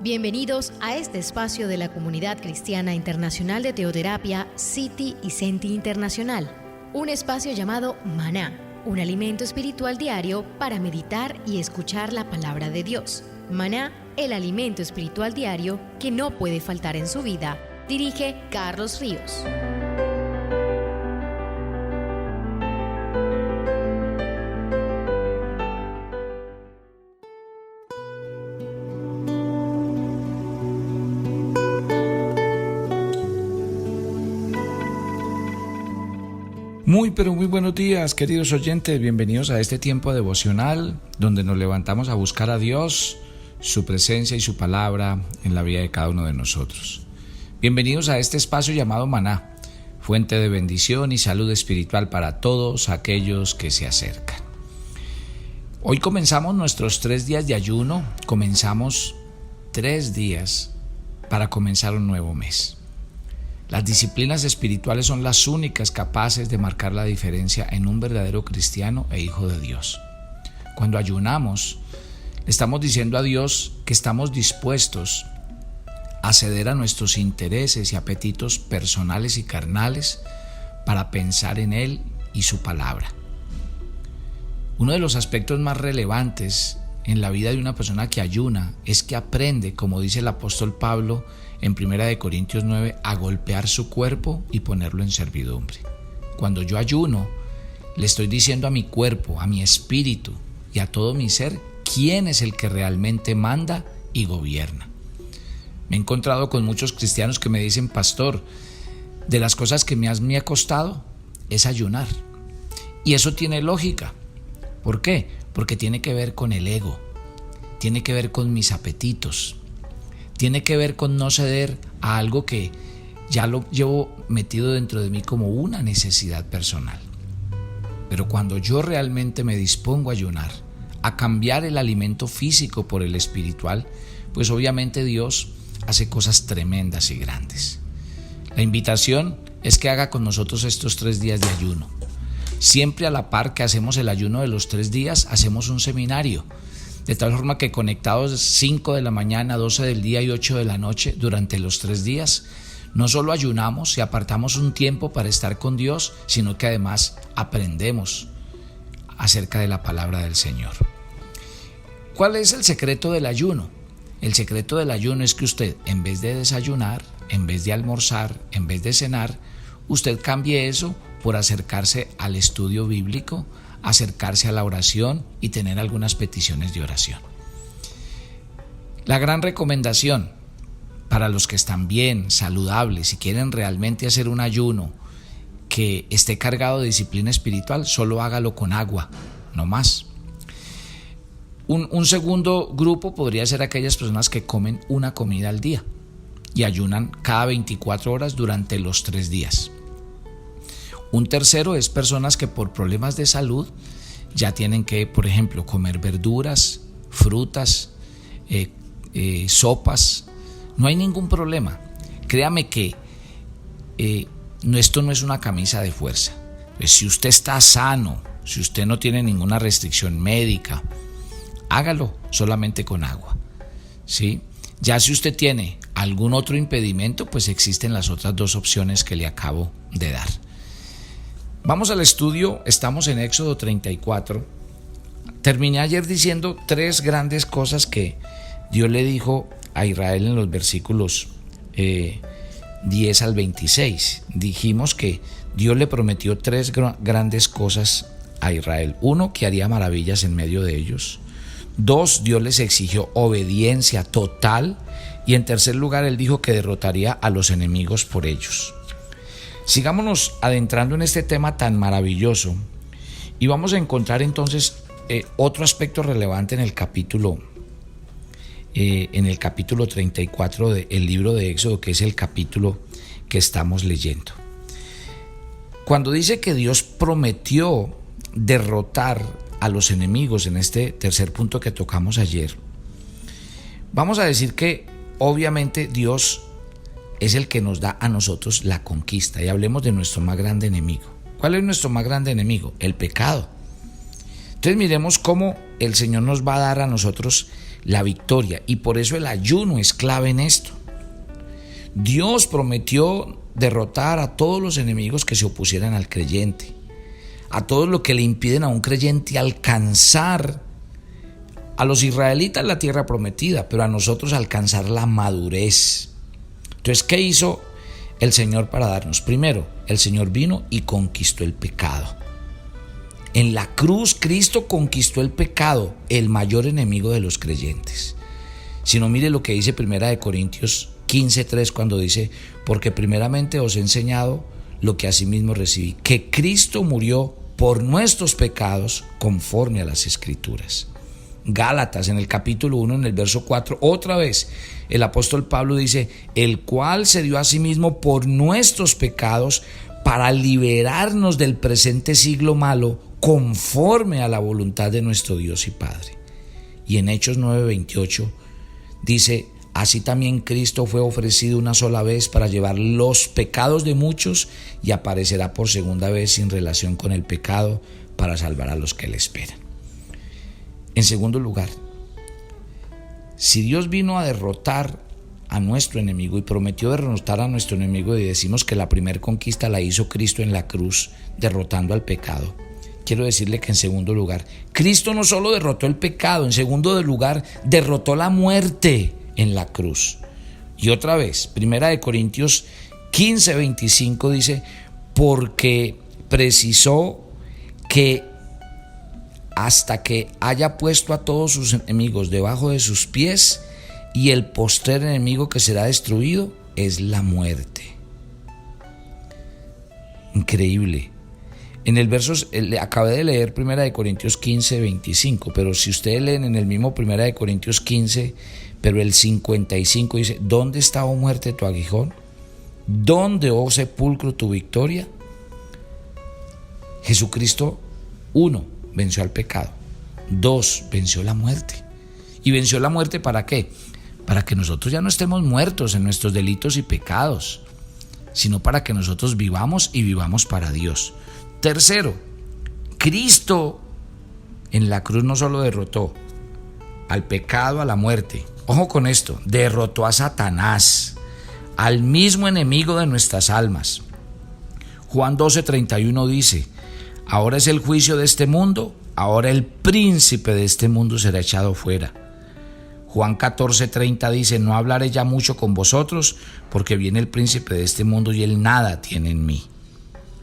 Bienvenidos a este espacio de la Comunidad Cristiana Internacional de Teoterapia City y Senti Internacional, un espacio llamado Maná, un alimento espiritual diario para meditar y escuchar la palabra de Dios. Maná, el alimento espiritual diario que no puede faltar en su vida. Dirige Carlos Ríos. Muy buenos días, queridos oyentes. Bienvenidos a este tiempo devocional donde nos levantamos a buscar a Dios, su presencia y su palabra en la vida de cada uno de nosotros. Bienvenidos a este espacio llamado Maná, fuente de bendición y salud espiritual para todos aquellos que se acercan. Hoy comenzamos nuestros 3 días de ayuno, comenzamos 3 días para comenzar un nuevo mes. Las disciplinas espirituales son las únicas capaces de marcar la diferencia en un verdadero cristiano e hijo de Dios. Cuando ayunamos, le estamos diciendo a Dios que estamos dispuestos a ceder a nuestros intereses y apetitos personales y carnales para pensar en Él y su palabra. Uno de los aspectos más relevantes en la vida de una persona que ayuna es que aprende, como dice el apóstol Pablo en 1 Corintios 9, a golpear su cuerpo y ponerlo en servidumbre. Cuando yo ayuno, le estoy diciendo a mi cuerpo, a mi espíritu y a todo mi ser quién es el que realmente manda y gobierna. Me he encontrado con muchos cristianos que me dicen: pastor, de las cosas que me ha costado es ayunar. Y eso tiene lógica. ¿Por qué? Porque tiene que ver con el ego, tiene que ver con mis apetitos, tiene que ver con no ceder a algo que ya lo llevo metido dentro de mí como una necesidad personal. Pero cuando yo realmente me dispongo a ayunar, a cambiar el alimento físico por el espiritual, pues obviamente Dios hace cosas tremendas y grandes. La invitación es que haga con nosotros estos 3 días de ayuno. Siempre a la par que hacemos el ayuno de los 3 días, hacemos un seminario, de tal forma que conectados 5 de la mañana, 12 del día y 8 de la noche durante los 3 días, no solo ayunamos y apartamos un tiempo para estar con Dios, sino que además aprendemos acerca de la palabra del Señor. ¿Cuál es el secreto del ayuno? El secreto del ayuno es que usted, en vez de desayunar, en vez de almorzar, en vez de cenar, usted cambie eso por acercarse al estudio bíblico, acercarse a la oración y tener algunas peticiones de oración. La gran recomendación para los que están bien, saludables y quieren realmente hacer un ayuno que esté cargado de disciplina espiritual, solo hágalo con agua, no más. Un segundo grupo podría ser aquellas personas que comen una comida al día y ayunan cada 24 horas durante los 3 días. Un tercero es personas que por problemas de salud ya tienen que, por ejemplo, comer verduras, frutas, sopas. No hay ningún problema. Créame que esto no es una camisa de fuerza. Pues si usted está sano, si usted no tiene ninguna restricción médica, hágalo solamente con agua, ¿sí? Ya si usted tiene algún otro impedimento, pues existen las otras 2 opciones que le acabo de dar. Vamos al estudio, estamos en Éxodo 34. Terminé ayer diciendo 3 grandes cosas que Dios le dijo a Israel en los versículos 10 al 26. Dijimos que Dios le prometió 3 grandes cosas a Israel. 1, que haría maravillas en medio de ellos. 2, Dios les exigió obediencia total. Y en tercer lugar, Él dijo que derrotaría a los enemigos por ellos. Sigámonos adentrando en este tema tan maravilloso y vamos a encontrar entonces otro aspecto relevante en el capítulo 34 del libro de Éxodo, que es el capítulo que estamos leyendo. Cuando dice que Dios prometió derrotar a los enemigos en este tercer punto que tocamos ayer, vamos a decir que obviamente Dios es el que nos da a nosotros la conquista. Y hablemos de nuestro más grande enemigo. ¿Cuál es nuestro más grande enemigo? El pecado. Entonces miremos cómo el Señor nos va a dar a nosotros la victoria. Y por eso el ayuno es clave en esto. Dios prometió derrotar a todos los enemigos que se opusieran al creyente, a todos los que le impiden a un creyente alcanzar a los israelitas la tierra prometida, pero a nosotros alcanzar la madurez. Entonces, ¿qué hizo el Señor para darnos? Primero, el Señor vino y conquistó el pecado. En la cruz, Cristo conquistó el pecado, el mayor enemigo de los creyentes. Si no, mire lo que dice 1 Corintios 15:3, cuando dice: porque primeramente os he enseñado lo que asimismo recibí, que Cristo murió por nuestros pecados conforme a las Escrituras. Gálatas, en el capítulo 1, en el verso 4, otra vez el apóstol Pablo dice: el cual se dio a sí mismo por nuestros pecados para liberarnos del presente siglo malo, conforme a la voluntad de nuestro Dios y Padre. Y en Hechos 9:28 dice: así también Cristo fue ofrecido una sola vez para llevar los pecados de muchos, y aparecerá por segunda vez sin relación con el pecado para salvar a los que le esperan. En segundo lugar, si Dios vino a derrotar a nuestro enemigo y prometió derrotar a nuestro enemigo, y decimos que la primera conquista la hizo Cristo en la cruz, derrotando al pecado, quiero decirle que en segundo lugar, Cristo no solo derrotó el pecado, en segundo lugar, derrotó la muerte en la cruz. Y otra vez, 1 Corintios 15:25 dice: porque precisó que hasta que haya puesto a todos sus enemigos debajo de sus pies, y el postrer enemigo que será destruido es la muerte. Increíble. En el verso, acabé de leer 1 Corintios 15:25, pero si ustedes leen en el mismo 1 Corintios 15, pero el 55 dice: ¿dónde está, oh muerte, tu aguijón? ¿Dónde, oh sepulcro, tu victoria? Jesucristo, 1, venció al pecado. 2, venció la muerte. ¿Y venció la muerte para qué? Para que nosotros ya no estemos muertos en nuestros delitos y pecados, sino para que nosotros vivamos y vivamos para Dios. Tercero, Cristo en la cruz no solo derrotó al pecado, a la muerte. Ojo con esto, derrotó a Satanás, al mismo enemigo de nuestras almas. Juan 12:31 dice: ahora es el juicio de este mundo, ahora el príncipe de este mundo será echado fuera. Juan 14:30 dice: no hablaré ya mucho con vosotros, porque viene el príncipe de este mundo y él nada tiene en mí.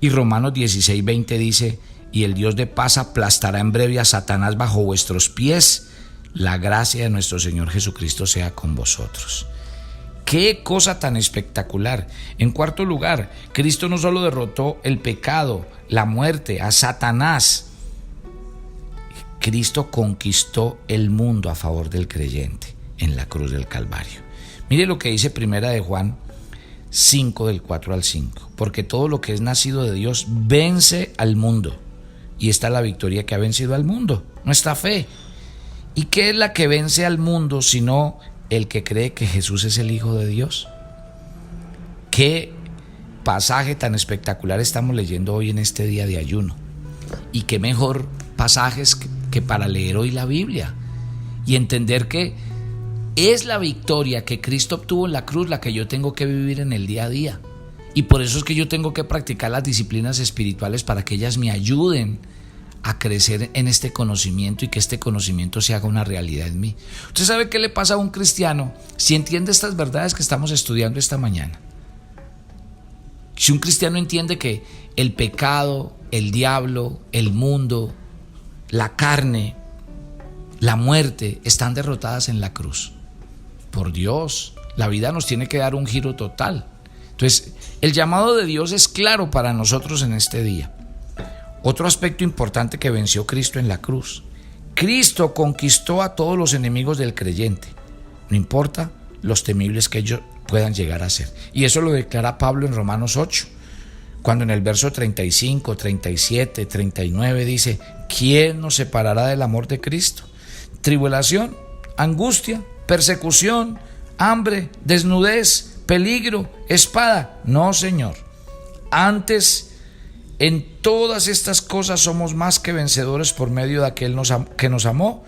Y Romanos 16:20 dice: y el Dios de paz aplastará en breve a Satanás bajo vuestros pies. La gracia de nuestro Señor Jesucristo sea con vosotros. ¡Qué cosa tan espectacular! En cuarto lugar, Cristo no solo derrotó el pecado, la muerte, a Satanás. Cristo conquistó el mundo a favor del creyente en la cruz del Calvario. Mire lo que dice 1 Juan 5, del 4 al 5. Porque todo lo que es nacido de Dios vence al mundo. Y esta es la victoria que ha vencido al mundo, nuestra fe. ¿Y qué es la que vence al mundo sino el que cree que Jesús es el Hijo de Dios? Qué pasaje tan espectacular estamos leyendo hoy en este día de ayuno. Y qué mejor pasajes que para leer hoy la Biblia y entender que es la victoria que Cristo obtuvo en la cruz la que yo tengo que vivir en el día a día. Y por eso es que yo tengo que practicar las disciplinas espirituales para que ellas me ayuden a crecer en este conocimiento y que este conocimiento se haga una realidad en mí. ¿Usted sabe qué le pasa a un cristiano si entiende estas verdades que estamos estudiando esta mañana? Si un cristiano entiende que el pecado, el diablo, el mundo, la carne, la muerte están derrotadas en la cruz. Por Dios, la vida nos tiene que dar un giro total. Entonces, el llamado de Dios es claro para nosotros en este día. Otro aspecto importante que venció Cristo en la cruz: Cristo conquistó a todos los enemigos del creyente, no importa los temibles que ellos puedan llegar a ser. Y eso lo declara Pablo en Romanos 8, cuando en el verso 35, 37, 39 dice: ¿quién nos separará del amor de Cristo? ¿Tribulación, angustia, persecución, hambre, desnudez, peligro, espada? No, Señor. Antes, en todas estas cosas somos más que vencedores por medio de aquel que nos amó,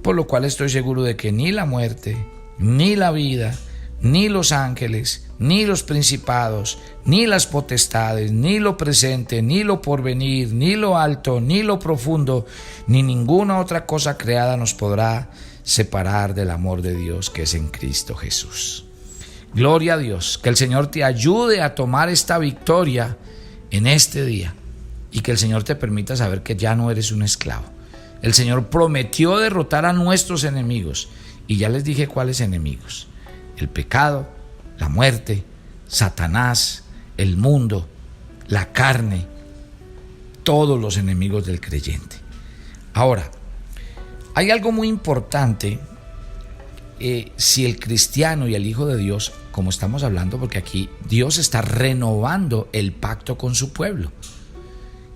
por lo cual estoy seguro de que ni la muerte, ni la vida, ni los ángeles, ni los principados, ni las potestades, ni lo presente, ni lo porvenir, ni lo alto, ni lo profundo, ni ninguna otra cosa creada nos podrá separar del amor de Dios que es en Cristo Jesús. Gloria a Dios, que el Señor te ayude a tomar esta victoria en este día y que el Señor te permita saber que ya no eres un esclavo. El Señor prometió derrotar a nuestros enemigos y ya les dije cuáles enemigos: el pecado, la muerte, Satanás, el mundo, la carne, todos los enemigos del creyente. Ahora, hay algo muy importante si el cristiano y el Hijo de Dios, como estamos hablando, porque aquí Dios está renovando el pacto con su pueblo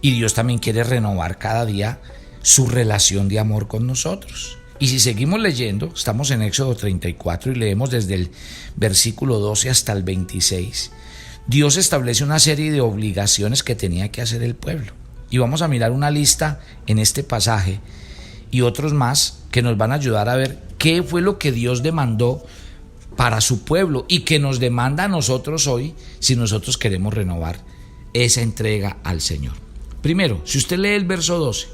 y Dios también quiere renovar cada día su relación de amor con nosotros. Y si seguimos leyendo, estamos en Éxodo 34 y leemos desde el versículo 12 hasta el 26. Dios establece una serie de obligaciones que tenía que hacer el pueblo. Y vamos a mirar una lista en este pasaje y otros más que nos van a ayudar a ver qué fue lo que Dios demandó para su pueblo y que nos demanda a nosotros hoy si nosotros queremos renovar esa entrega al Señor. Primero, si usted lee el verso 12,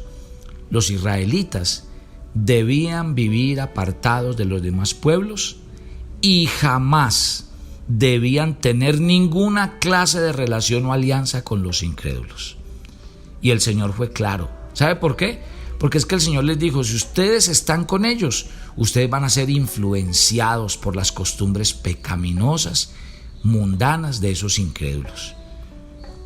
los israelitas debían vivir apartados de los demás pueblos y jamás debían tener ninguna clase de relación o alianza con los incrédulos. Y el Señor fue claro. ¿Sabe por qué? Porque es que el Señor les dijo: si ustedes están con ellos, ustedes van a ser influenciados por las costumbres pecaminosas, mundanas de esos incrédulos.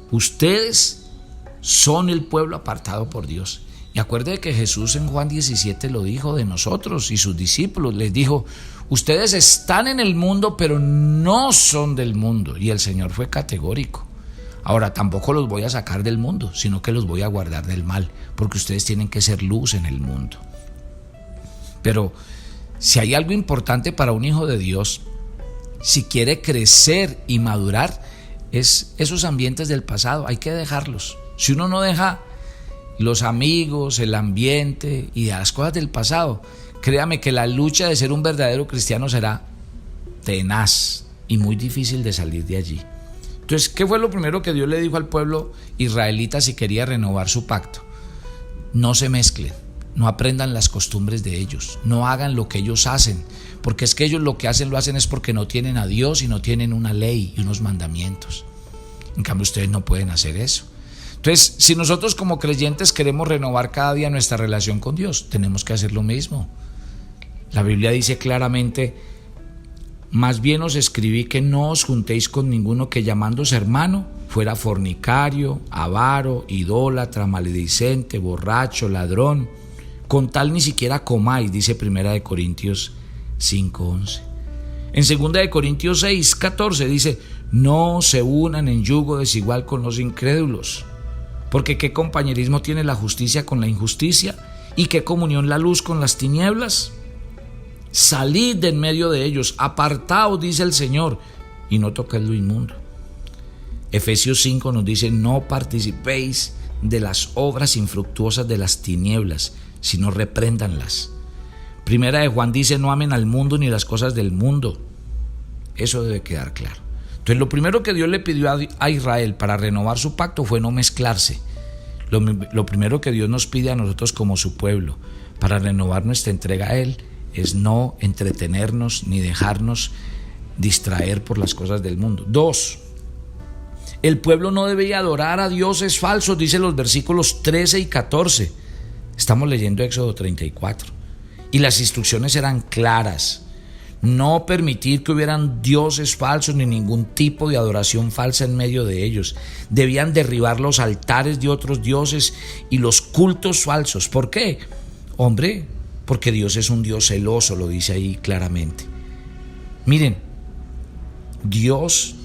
Ustedes son el pueblo apartado por Dios. Y acuerde que Jesús en Juan 17 lo dijo de nosotros y sus discípulos. Les dijo: ustedes están en el mundo, pero no son del mundo. Y el Señor fue categórico. Ahora, tampoco los voy a sacar del mundo, sino que los voy a guardar del mal, porque ustedes tienen que ser luz en el mundo. Pero si hay algo importante para un hijo de Dios, si quiere crecer y madurar, es esos ambientes del pasado. Hay que dejarlos. Si uno no deja los amigos, el ambiente y las cosas del pasado, créame que la lucha de ser un verdadero cristiano será tenaz y muy difícil de salir de allí. Entonces, ¿qué fue lo primero que Dios le dijo al pueblo israelita si quería renovar su pacto? No se mezclen, no aprendan las costumbres de ellos, no hagan lo que ellos hacen, porque es que ellos lo que hacen lo hacen es porque no tienen a Dios y no tienen una ley y unos mandamientos. En cambio, ustedes no pueden hacer eso. Entonces, si nosotros como creyentes queremos renovar cada día nuestra relación con Dios, tenemos que hacer lo mismo. La Biblia dice claramente: más bien os escribí que no os juntéis con ninguno que, llamándose hermano, fuera fornicario, avaro, idólatra, maledicente, borracho, ladrón. Con tal ni siquiera comáis, dice 1 Corintios 5:11. En 2 Corintios 6:14 dice: no se unan en yugo desigual con los incrédulos. Porque ¿qué compañerismo tiene la justicia con la injusticia? ¿Y qué comunión la luz con las tinieblas? Salid de en medio de ellos, apartaos, dice el Señor, y no toquéis lo inmundo. Efesios 5 nos dice: no participéis de las obras infructuosas de las tinieblas, sino repréndanlas. Primera de Juan dice: no amen al mundo ni las cosas del mundo. Eso debe quedar claro. Entonces, lo primero que Dios le pidió a Israel para renovar su pacto fue no mezclarse. Lo primero que Dios nos pide a nosotros como su pueblo para renovar nuestra entrega a Él es no entretenernos ni dejarnos distraer por las cosas del mundo. 2. El pueblo no debía adorar a dioses falsos, dice los versículos 13 y 14. Estamos leyendo Éxodo 34. Y las instrucciones eran claras: no permitir que hubieran dioses falsos ni ningún tipo de adoración falsa en medio de ellos. Debían derribar los altares de otros dioses y los cultos falsos. ¿Por qué? Hombre, porque Dios es un Dios celoso, lo dice ahí claramente. Miren, Dios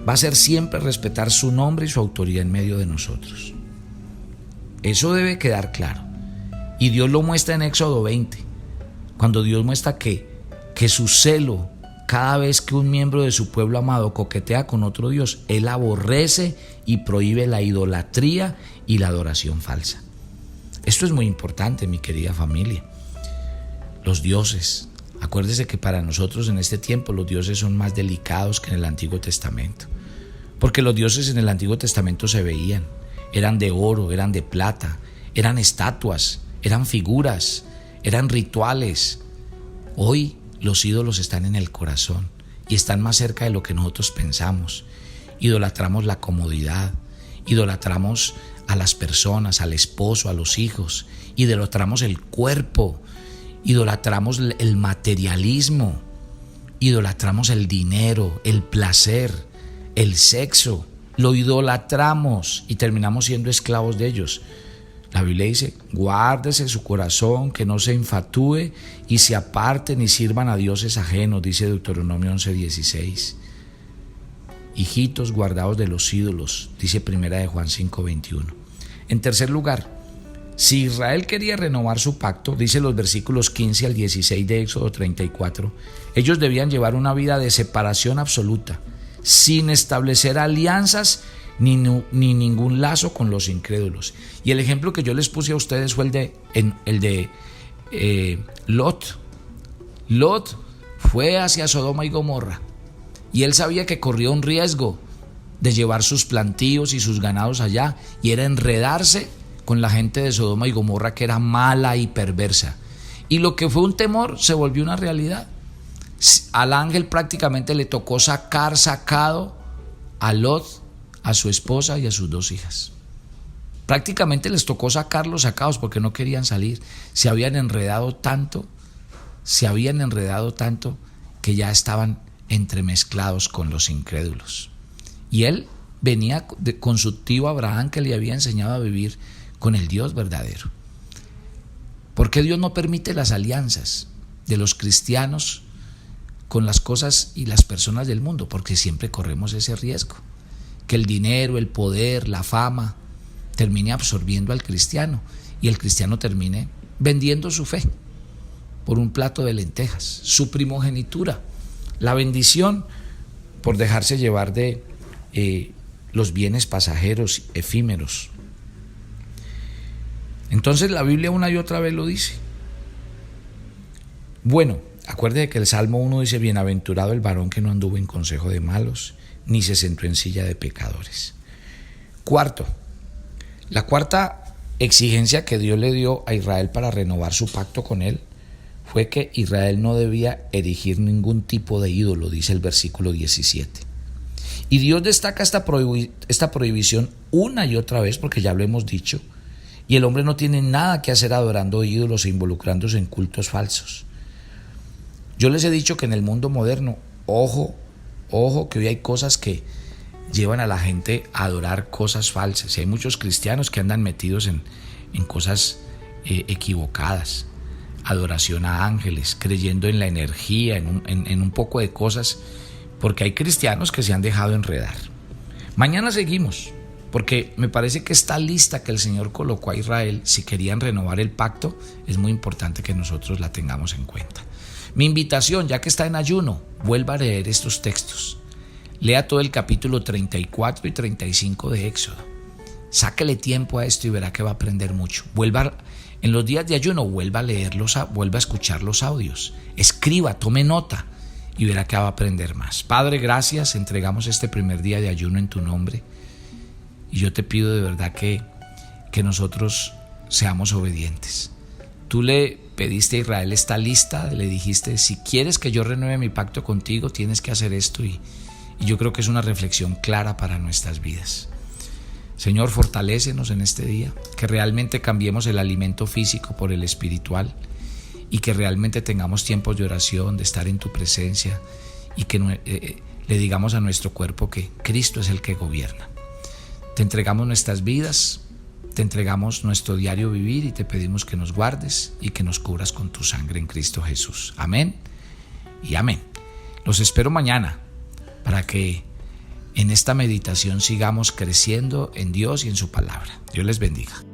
va a hacer siempre respetar su nombre y su autoridad en medio de nosotros. Eso debe quedar claro. Y Dios lo muestra en Éxodo 20, cuando Dios muestra que su celo, cada vez que un miembro de su pueblo amado coquetea con otro Dios, Él aborrece y prohíbe la idolatría y la adoración falsa. Esto es muy importante, mi querida familia. los dioses. Acuérdese que para nosotros en este tiempo los dioses son más delicados que en el Antiguo Testamento. Porque los dioses en el Antiguo Testamento se veían. Eran de oro, eran de plata, eran estatuas, eran figuras, eran rituales. Hoy los ídolos están en el corazón y están más cerca de lo que nosotros pensamos. Idolatramos la comodidad, idolatramos a las personas, al esposo, a los hijos, idolatramos el cuerpo, idolatramos el materialismo, idolatramos el dinero, el placer, el sexo, lo idolatramos y terminamos siendo esclavos de ellos. La Biblia dice: guárdese su corazón, que no se infatúe y se aparten y sirvan a dioses ajenos, dice Deuteronomio 11:16. Hijitos, guardaos de los ídolos, dice Primera de Juan 5:21. En tercer lugar, si Israel quería renovar su pacto, dice los versículos 15 al 16 de Éxodo 34, ellos debían llevar una vida de separación absoluta, sin establecer alianzas ni ningún lazo con los incrédulos. Y el ejemplo que yo les puse a ustedes fue el de Lot. Lot fue hacia Sodoma y Gomorra y él sabía que corría un riesgo de llevar sus plantíos y sus ganados allá, y era enredarse con la gente de Sodoma y Gomorra, que era mala y perversa. Y lo que fue un temor se volvió una realidad. Al ángel prácticamente le tocó sacado a Lot, a su esposa y a sus 2 hijas. Prácticamente les tocó sacarlos sacados porque no querían salir. Se habían enredado tanto que ya estaban entremezclados con los incrédulos. Y él venía con su tío Abraham, que le había enseñado a vivir con el Dios verdadero. ¿Por qué Dios no permite las alianzas de los cristianos con las cosas y las personas del mundo? Porque siempre corremos ese riesgo, que el dinero, el poder, la fama termine absorbiendo al cristiano y el cristiano termine vendiendo su fe por un plato de lentejas, su primogenitura, la bendición, por dejarse llevar de los bienes pasajeros, efímeros. Entonces la Biblia una y otra vez lo dice. Bueno, acuérdate que el Salmo 1 dice: bienaventurado el varón que no anduvo en consejo de malos, ni se sentó en silla de pecadores. Cuarto, la cuarta exigencia que Dios le dio a Israel para renovar su pacto con él fue que Israel no debía erigir ningún tipo de ídolo, dice el versículo 17. Y Dios destaca esta prohibición una y otra vez, porque ya lo hemos dicho, y el hombre no tiene nada que hacer adorando ídolos e involucrándose en cultos falsos. Yo les he dicho que en el mundo moderno, ojo, que hoy hay cosas que llevan a la gente a adorar cosas falsas. Y hay muchos cristianos que andan metidos en cosas equivocadas. Adoración a ángeles, creyendo en la energía, en un poco de cosas, porque hay cristianos que se han dejado enredar. Mañana seguimos, porque me parece que esta lista que el Señor colocó a Israel, si querían renovar el pacto, es muy importante que nosotros la tengamos en cuenta. Mi invitación, ya que está en ayuno, vuelva a leer estos textos. Lea todo el capítulo 34 y 35 de Éxodo. Sáquele tiempo a esto y verá que va a aprender mucho. En los días de ayuno, vuelva a leerlos, vuelva a escuchar los audios. Escriba, tome nota y verá que va a aprender más. Padre, gracias. Entregamos este primer día de ayuno en tu nombre. Y yo te pido de verdad que nosotros seamos obedientes. Tú le pediste a Israel esta lista, le dijiste: si quieres que yo renueve mi pacto contigo, tienes que hacer esto, y yo creo que es una reflexión clara para nuestras vidas. Señor, fortalécenos en este día, que realmente cambiemos el alimento físico por el espiritual y que realmente tengamos tiempos de oración, de estar en tu presencia, y que le digamos a nuestro cuerpo que Cristo es el que gobierna. Te entregamos nuestras vidas, te entregamos nuestro diario vivir y te pedimos que nos guardes y que nos cubras con tu sangre en Cristo Jesús. Amén y amén. Los espero mañana para que en esta meditación sigamos creciendo en Dios y en su palabra. Dios les bendiga.